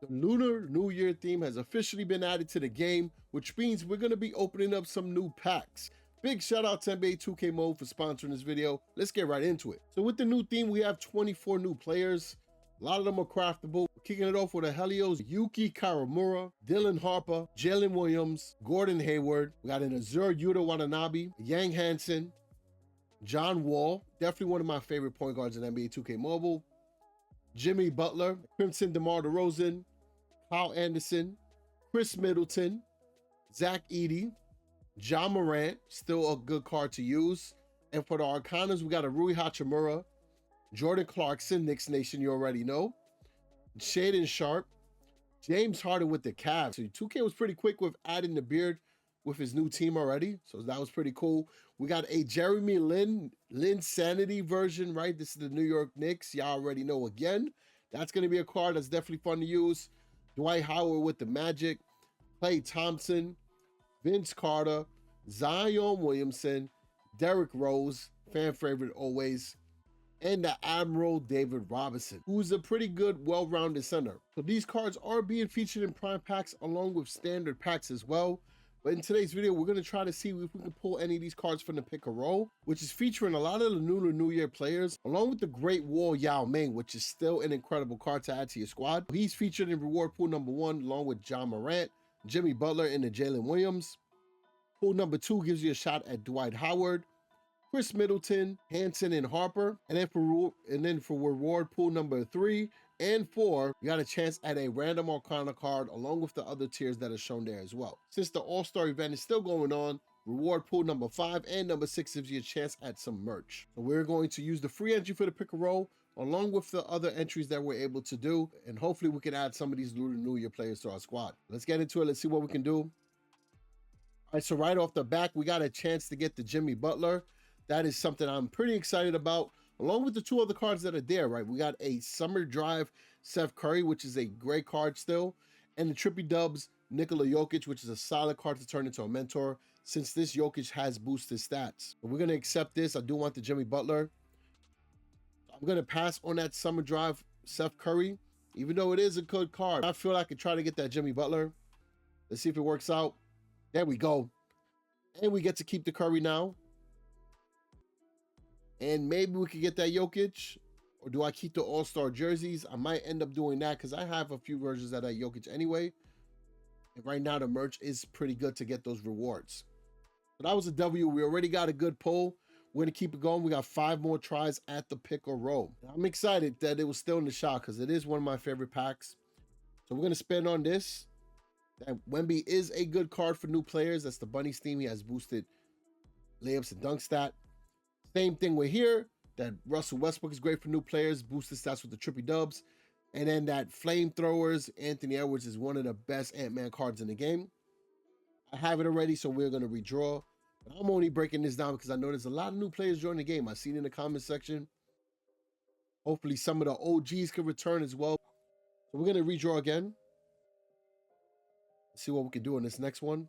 The Lunar New Year theme has officially been added to the game, which means we're going to be opening up some new packs. Big shout out to NBA 2K Mode for sponsoring this video. Let's get right into it. So with the new theme, we have 24 new players. A lot of them are craftable. We're kicking it off with a Helios, Yuki Karamura, Dylan Harper, Jalen Williams, Gordon Hayward. We got an Azure Yuta Watanabe, Yang Hansen, John Wall, definitely one of my favorite point guards in NBA 2K Mobile, Jimmy Butler, Crimson DeMar DeRozan, Kyle Anderson, Chris Middleton, Zach Edey, Ja Morant, still a good card to use. And for the Arcanas, we got a Rui Hachimura, Jordan Clarkson, Knicks Nation, you already know, Shaedon Sharpe, James Harden with the Cavs. So 2K was pretty quick with adding the beard with his new team already, so that was pretty cool. We got a Jeremy Lin Sanity version, right? This is the New York Knicks. Y'all already know again. That's going to be a card that's definitely fun to use. Dwight Howard with the Magic, Klay Thompson, Vince Carter, Zion Williamson, Derrick Rose, fan favorite always, and the Admiral David Robinson, who's a pretty good, well-rounded center. So these cards are being featured in Prime packs along with standard packs as well. But in today's video, we're going to try to see if we can pull any of these cards from the pick and roll, which is featuring a lot of the Lunar New Year players, along with the Great Wall Yao Ming, which is still an incredible card to add to your squad. He's featured in reward pool number 1, along with Ja Morant, Jimmy Butler, and the Jalen Williams. Pool number 2 gives you a shot at Dwight Howard, Chris Middleton, Hansen, and Harper. And then for reward pool number 3 and 4, you got a chance at a random Arcana card along with the other tiers that are shown there as well. Since the All-Star event is still going on, reward pool number 5 and number 6 gives you a chance at some merch. So we're going to use the free entry for the pick and roll along with the other entries that we're able to do, and hopefully we can add some of these Lunar New Year players to our squad. Let's get into it. Let's see what we can do. All right, so right off the back, we got a chance to get the Jimmy Butler. That is something I'm pretty excited about, along with the 2 other cards that are there, right? We got a Summer Drive Seth Curry, which is a great card still, and the Trippy Dubs Nikola Jokic, which is a solid card to turn into a mentor since this Jokic has boosted stats. But we're going to accept this. I do want the Jimmy Butler. I'm going to pass on that Summer Drive Seth Curry, even though it is a good card. I feel I could try to get that Jimmy Butler. Let's see if it works out. There we go. And we get to keep the Curry now. And maybe we could get that Jokic, or do I keep the All-Star jerseys? I might end up doing that because I have a few versions of that Jokic anyway. And right now the merch is pretty good to get those rewards. So that was a W. We already got a good pull. We're going to keep it going. We got 5 more tries at the pick or roll. I'm excited that it was still in the shop because it is one of my favorite packs. So we're going to spend on this. That Wemby is a good card for new players. That's the Bunny's theme. He has boosted layups and dunk stat. Same thing with here, that Russell Westbrook is great for new players, boosted stats with the Trippy Dubs. And then that Flamethrowers, Anthony Edwards is one of the best Ant-Man cards in the game. I have it already, so we're going to redraw. But I'm only breaking this down because I know there's a lot of new players joining the game. I've seen it in the comment section. Hopefully some of the OGs can return as well. So we're going to redraw again. Let's see what we can do on this next one.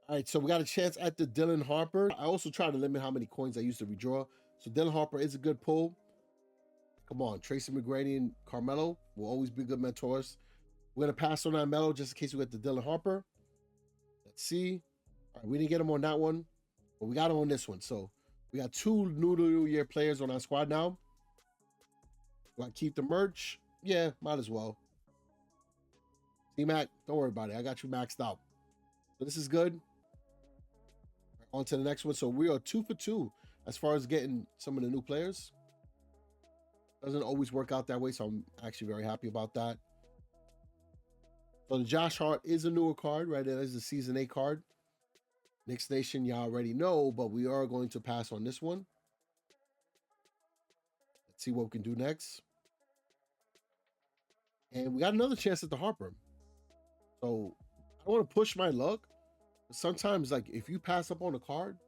All right, so we got a chance at the Dylan Harper. I also try to limit how many coins I use to redraw. So Dylan Harper is a good pull. Come on, Tracy McGrady and Carmelo will always be good mentors. We're going to pass on that Melo just in case we get the Dylan Harper. Let's see. All right, we didn't get him on that one, but we got him on this one. So we got 2 New Year players on our squad now. Do I keep the merch? Yeah, might as well. C-Mac, don't worry about it. I got you maxed out. So this is good. On to the next one. So we are 2 for 2 as far as getting some of the new players. Doesn't always work out that way, so I'm actually very happy about that. So the Josh Hart is a newer card, right? That is the Season 8 card. Knicks Nation, y'all already know, but we are going to pass on this one. Let's see what we can do next. And we got another chance at the Harper. So I don't want to push my luck. Sometimes, like, if you pass up on a card,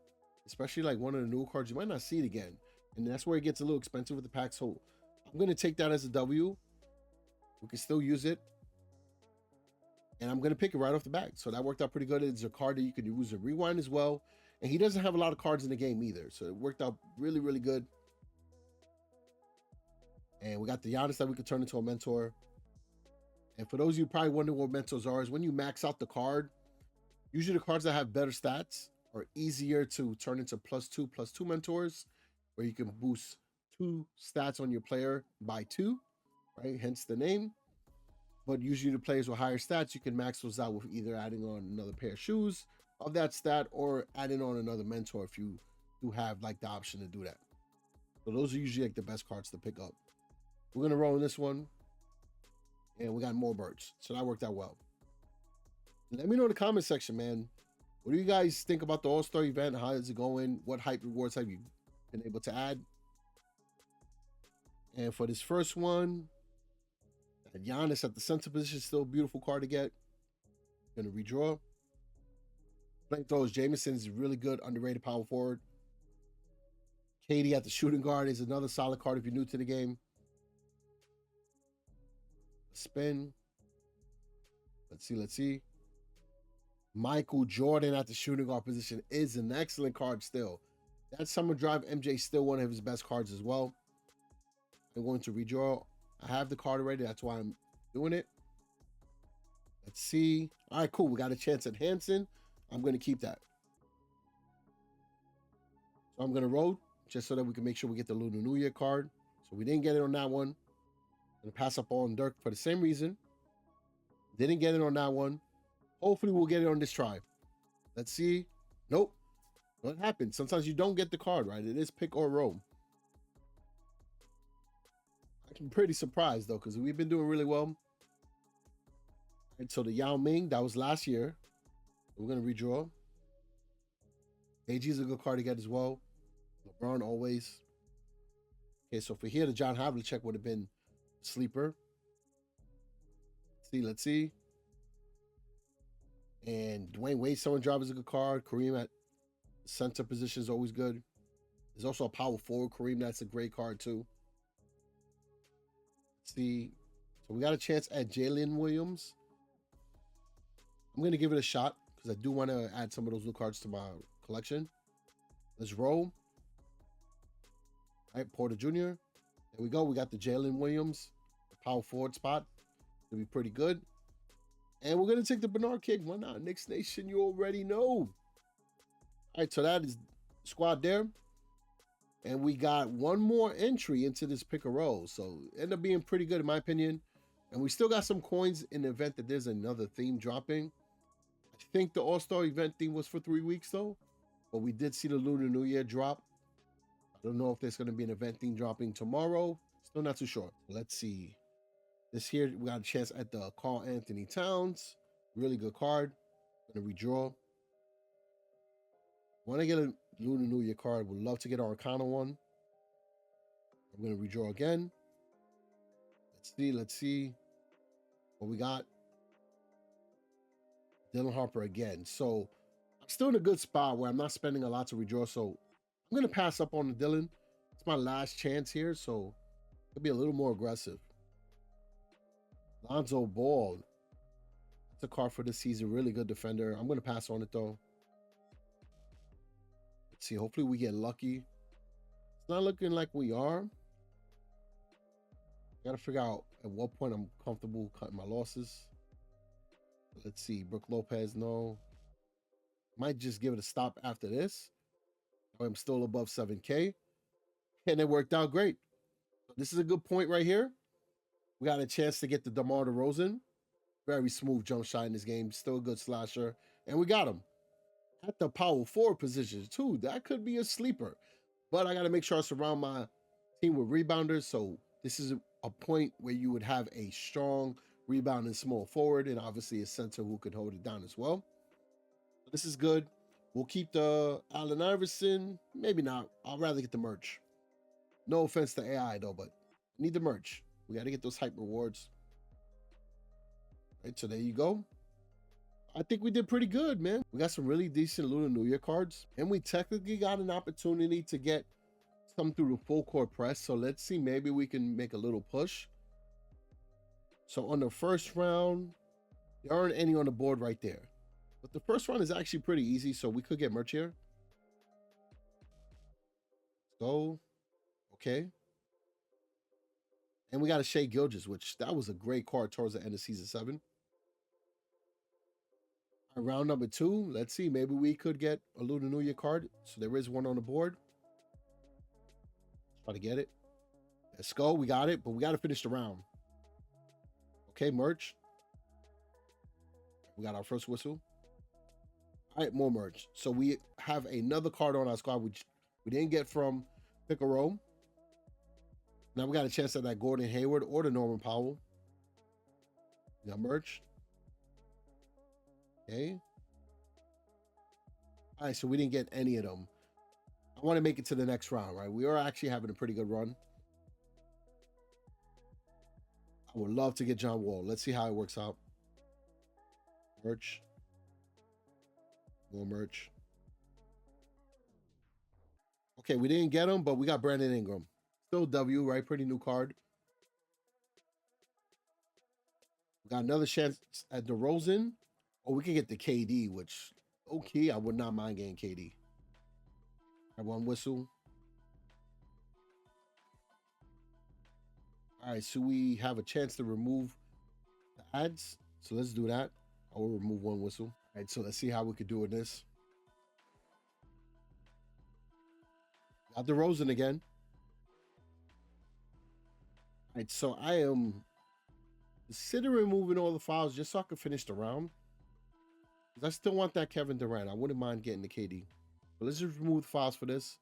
especially like one of the newer cards, you might not see it again. And that's where it gets a little expensive with the pack. So I'm going to take that as a W. We can still use it. And I'm going to pick it right off the bat. So that worked out pretty good. It's a card that you could use a rewind as well. And he doesn't have a lot of cards in the game either. So it worked out really, really good. And we got the Giannis that we could turn into a mentor. And for those of you probably wondering what mentors are, is when you max out the card, usually the cards that have better stats are easier to turn into +2/+2 mentors, where you can boost 2 stats on your player by 2, right? Hence the name. But usually the players with higher stats, you can max those out with either adding on another pair of shoes of that stat or adding on another mentor if you do have like the option to do that. So those are usually like the best cards to pick up. We're gonna roll in this one, and we got more birds, so that worked out well. Let me know in the comment section, man. What do you guys think about the All-Star event? How is it going? What hype rewards have you been able to add? And for this first one, Giannis at the center position, still a beautiful card to get. Gonna redraw. Flamethrowers Jameson is really good, underrated power forward. Katie at the shooting guard is another solid card if you're new to the game. Spin. Let's see. Michael Jordan at the shooting guard position is an excellent card still. That Summer Drive MJ is still one of his best cards as well. I'm going to redraw. I have the card already. That's why I'm doing it. Let's see. All right, cool. We got a chance at Hansen. I'm going to keep that. So I'm going to roll just so that we can make sure we get the Lunar New Year card. So we didn't get it on that one. I'm going to pass up on Dirk for the same reason. Didn't get it on that one. Hopefully we'll get it on this try. Let's see. Nope. What happened? Sometimes you don't get the card, right? It is pick or roll. I'm pretty surprised though, because we've been doing really well. And so the Yao Ming, that was last year. We're going to redraw. AG is a good card to get as well. LeBron always. Okay, so for here, the John Havlicek would have been sleeper. Let's see. And Dwayne Wade, Summer Drive is a good card. Kareem at center position is always good. There's also a power forward Kareem. That's a great card too. Let's see. So we got a chance at Jalen Williams. I'm going to give it a shot because I do want to add some of those new cards to my collection. Let's roll. All right, Porter Jr. There we go. We got the Jalen Williams, the power forward spot. It'll be pretty good. And we're going to take the Bernard King. Why not? Knicks Nation, you already know. All right, so that is squad there. And we got one more entry into this pick and roll. So it ended up being pretty good in my opinion. And we still got some coins in the event that there's another theme dropping. I think the All-Star event theme was for 3 weeks though. But we did see the Lunar New Year drop. I don't know if there's going to be an event theme dropping tomorrow. Still not too sure. Let's see. This here, we got a chance at the Karl Anthony Towns. Really good card. Gonna redraw. Want to get a Lunar New Year card. Would love to get an Arcana one. I'm gonna redraw again. Let's see. What we got. Dylan Harper again. So I'm still in a good spot where I'm not spending a lot to redraw. So I'm gonna pass up on the Dylan. It's my last chance here, so it'll be a little more aggressive. Lonzo Ball. That's a card for this season. Really good defender. I'm going to pass on it, though. Let's see. Hopefully, we get lucky. It's not looking like we are. Got to figure out at what point I'm comfortable cutting my losses. Let's see. Brook Lopez, no. Might just give it a stop after this. I'm still above 7K. And it worked out great. This is a good point right here. We got a chance to get the DeMar DeRozan. Very smooth jump shot in this game. Still a good slasher. And we got him. At the power forward position, too. That could be a sleeper. But I got to make sure I surround my team with rebounders. So this is a point where you would have a strong rebounding small forward. And obviously a center who could hold it down as well. This is good. We'll keep the Allen Iverson. Maybe not. I'd rather get the merch. No offense to AI, though, but I need the merch. We got to get those hype rewards. Right, so there you go. I think we did pretty good, man. We got some really decent Lunar New Year cards. And we technically got an opportunity to get some through the full court press. So let's see, maybe we can make a little push. So on the first round, there aren't any on the board right there. But the first round is actually pretty easy. So we could get merch here. So, okay. And we got a Shea Gilgeous, which that was a great card towards the end of season 7. All right, round number 2. Let's see. Maybe we could get a Lunar New Year card. So there is one on the board. Try to get it. Let's go. We got it, but we got to finish the round. Okay, merch. We got our first whistle. All right, more merch. So we have another card on our squad, which we didn't get from Pick a Row. Now we got a chance at that Gordon Hayward or the Norman Powell. We got merch. Okay. All right, so we didn't get any of them. I want to make it to the next round, right? We are actually having a pretty good run. I would love to get John Wall. Let's see how it works out. Merch. More merch. Okay, we didn't get him, but we got Brandon Ingram. Still W, right? Pretty new card. We got another chance at DeRozan. Or we can get the KD, which, okay, I would not mind getting KD. I have one whistle. All right, so we have a chance to remove the ads. So let's do that. I will remove one whistle. All right, so let's see how we could do with this. Got DeRozan again. All right, so I am considering moving all the files just so I can finish the round. Because I still want that Kevin Durant. I wouldn't mind getting the KD. But let's just remove the files for this.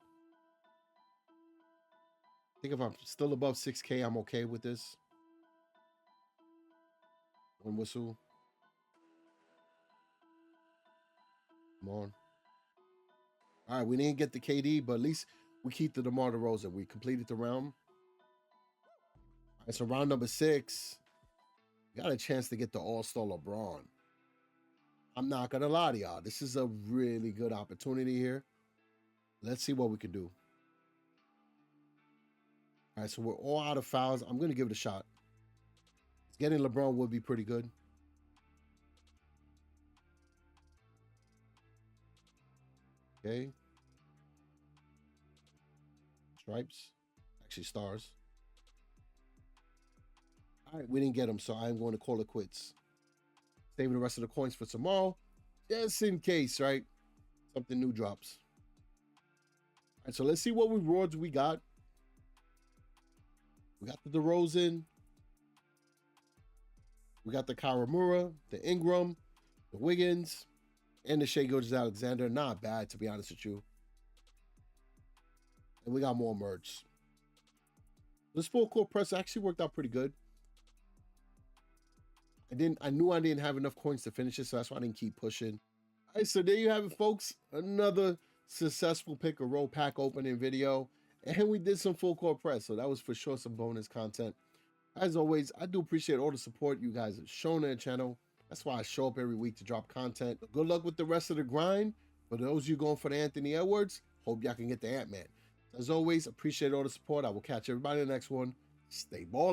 I think if I'm still above 6K, I'm okay with this. One whistle. Come on. All right, we didn't get the KD, but at least we keep the DeMar DeRozan. We completed the round. All right, so round number 6. We got a chance to get the All-Star LeBron. I'm not going to lie to y'all. This is a really good opportunity here. Let's see what we can do. All right, so we're all out of fouls. I'm going to give it a shot. Getting LeBron would be pretty good. Okay. Stripes. Actually, stars. All right, we didn't get them, so I'm going to call it quits. Saving the rest of the coins for tomorrow, just in case, right? Something new drops. All right, so let's see what rewards we got. We got the DeRozan. We got the Kawamura, the Ingram, the Wiggins, and the Shea Gilgeous-Alexander. Not bad, to be honest with you. And we got more merch. This full court press actually worked out pretty good. I knew I didn't have enough coins to finish it, so that's why I didn't keep pushing. All right, so there you have it, folks. Another successful pick a roll pack opening video. And we did some full court press, so that was for sure some bonus content. As always, I do appreciate all the support you guys have shown on the channel. That's why I show up every week to drop content. Good luck with the rest of the grind. For those of you going for the Anthony Edwards, hope y'all can get the Ant-Man. As always, appreciate all the support. I will catch everybody in the next one. Stay balling.